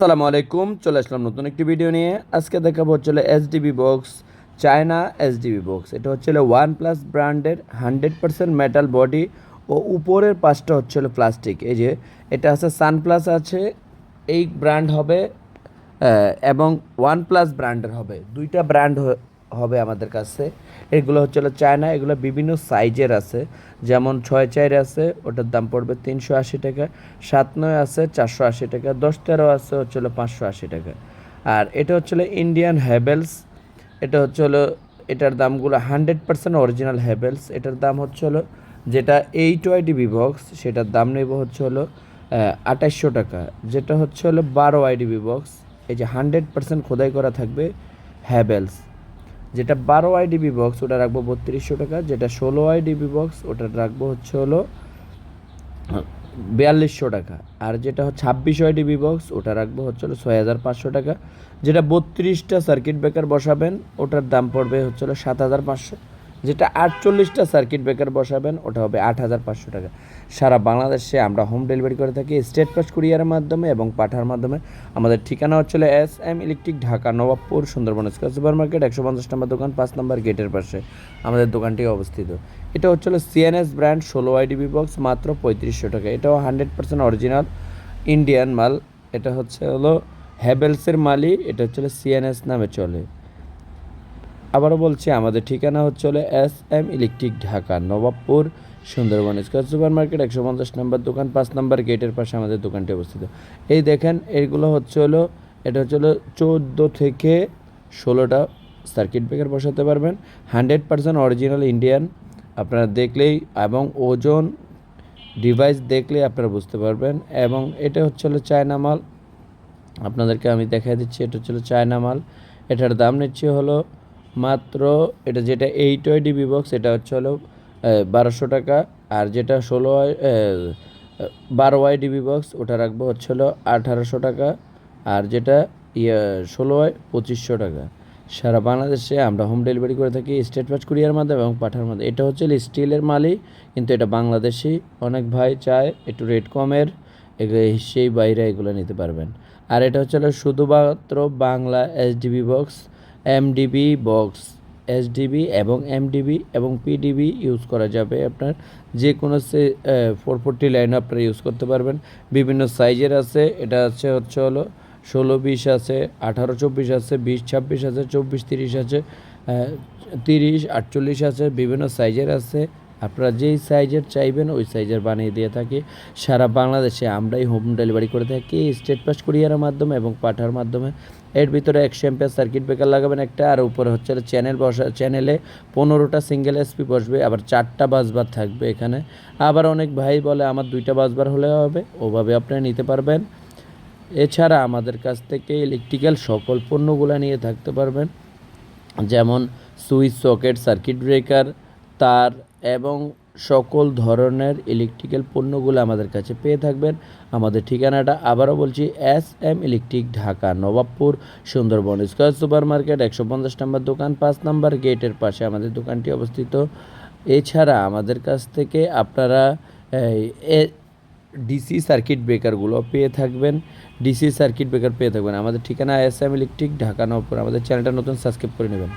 আসসালামু আলাইকুম, চলে আসলাম নতুন একটি ভিডিও নিয়ে। আজকে দেখাবো হচ্ছে SDB box, China SDB box. এটা হচ্ছে ওয়ান প্লাস ব্র্যান্ডের 100% মেটাল বডি ও উপরের পাশটা হচ্ছে প্লাস্টিক। এই যে এটা আছে সানপ্লাস আছে, এই ব্র্যান্ড হবে এবং ওয়ান প্লাস ব্র্যান্ডের হবে, দুইটা ব্র্যান্ড হবে আমাদের কাছে। এগুলো হচ্ছে চায়না, এগুলো বিভিন্ন সাইজের আছে, যেমন 6/4 আছে, ওটার দাম পড়বে 380 টাকা, 7/9 আছে 480 টাকা, 10/13 আছে হচ্ছে 580 টাকা। আর এটা হচ্ছে ইন্ডিয়ান হ্যাভেলস। এটা হচ্ছে এটার দামগুলো 100% অরিজিনাল হ্যাভেলস। এটার দাম হচ্ছে যেটা 8 বক্স, সেটার দাম নেব হচ্ছে 2800 টাকা। যেটা হচ্ছে 12 বক্স, এই যে 100% খোদাই করা থাকবে হ্যাভেলস। যেটা 12 বক্স ওটা রাখবো 3200 টাকা। যেটা 16 বক্স ওটা রাখবো হচ্ছে 4200 টাকা। আর যেটা হচ্ছে 26 বক্স ওটা রাখবো হচ্ছে 6500 টাকা। যেটা 32টা সার্কিট ব্রেকার বসাবেন ওটার দাম পড়বে হচ্ছে 7500। যেটা 48টা সার্কিট ব্রেকার বসাবেন ওটা হবে 8500 টাকা। সারা বাংলাদেশে আমরা হোম ডেলিভারি করে থাকি স্টেট ফাস্ট কুরিয়ারের মাধ্যমে এবং পাঠার মাধ্যমে। আমাদের ঠিকানা হচ্ছে SM electric, Dhaka Nawabpur, Sundarban square super market, 150 নম্বর দোকান, 5 নম্বর গেটের পাশে আমাদের দোকানটি অবস্থিত। এটা হচ্ছে CNS ব্র্যান্ড 16 বক্স, মাত্র 3500 টাকা। এটাও 100% অরিজিনাল ইন্ডিয়ান মাল। এটা হচ্ছে হ্যাভেলসের মালই, এটা হচ্ছে CNS নামে চলে। আবারও বলছি, আমাদের ঠিকানা হচ্ছে SM electric, Dhaka Nawabpur, Sundarban square super market, 150 নম্বর দোকান, 5 নম্বর গেটের পাশে আমাদের দোকানটি অবস্থিত। এই দেখেন, এইগুলো হচ্ছে এটা হচ্ছে 14 থেকে 16টা সার্কিট ব্রেকার বসাতে পারবেন, 100% অরিজিনাল ইন্ডিয়ান। আপনারা দেখলেই এবং ওজন ডিভাইস দেখলেই আপনারা বুঝতে পারবেন। এবং এটা হচ্ছে চায়না মাল, আপনাদেরকে আমি দেখাই দিচ্ছি। এটা হচ্ছে চায়না মাল। এটার দাম নিচ্ছে মাত্র, এটা যেটা 8 বক্স এটা হচ্ছে 1200 টাকা। আর যেটা 12 বক্স ওটা রাখবো হচ্ছে 1800 টাকা। আর যেটা 2500 টাকা। সারা বাংলাদেশে আমরা হোম ডেলিভারি করে থাকি স্টেট ফাস্ট কুরিয়ার মাধ্যমে এবং পাঠার মাধ্যমে। এটা হচ্ছে স্টিলের মালই, কিন্তু এটা বাংলাদেশি। অনেক ভাই চায় একটু রেট কমের, সেই বাইরে এগুলো নিতে পারবেন। আর এটা হচ্ছে শুধুমাত্র Bangla SDB box, MDB box, SDB এবং এমডিবি এবং পিডিবি ইউজ করা যাবে। আপনার যে কোনো 440 লাইন আপনারা ইউজ করতে পারবেন। বিভিন্ন সাইজের আছে, এটা হচ্ছে 16-20 আছে, 18-24 আছে, 20-26 আছে, 24-30 আছে, 30-48 আছে, বিভিন্ন সাইজের আছে। আপনারা যেই সাইজের চাইবেন ওই সাইজের বানিয়ে দিয়ে থাকি। সারা বাংলাদেশে আমরাই হোম ডেলিভারি করে থাকি স্টেট ফাস্ট কুরিয়ারের মাধ্যমে এবং পাঠার মাধ্যমে। এর ভিতরে 100 অ্যাম্পিয়ার সার্কিট ব্রেকার লাগাবেন একটা, আর উপরে হচ্ছে চ্যানেলে 15টা সিঙ্গেল এসপি বসবে, আবার 4টা বাসবার থাকবে এখানে। আবার অনেক ভাই বলে আমার 2টা বাসবার হলে হবে, ওভাবে আপনারা নিতে পারবেন। এছাড়া আমাদের কাছ থেকে ইলেকট্রিক্যাল সকল পণ্যগুলো নিয়ে থাকতে পারবেন, যেমন সুইচ, সকেট, সার্কিট ব্রেকার, তার এবং সকল ধরনের ইলেকট্রিক্যাল পণ্যগুলো আমাদের কাছে পেয়ে থাকবেন। আমাদের ঠিকানাটা আবারও বলছি, SM electric, Dhaka Nawabpur, Sundarban square super market, 150 নম্বর দোকান, 5 নম্বর গেটের পাশে আমাদের দোকানটি অবস্থিত। এছাড়া আমাদের কাছ থেকে আপনারা ডিসি সার্কিট ব্রেকারগুলো পেয়ে থাকবেন, আমাদের ঠিকানা SM ইলেকট্রিক, ঢাকা নবাবপুর। আমাদের চ্যানেলটা নতুন সাবস্ক্রাইব করে নেবেন।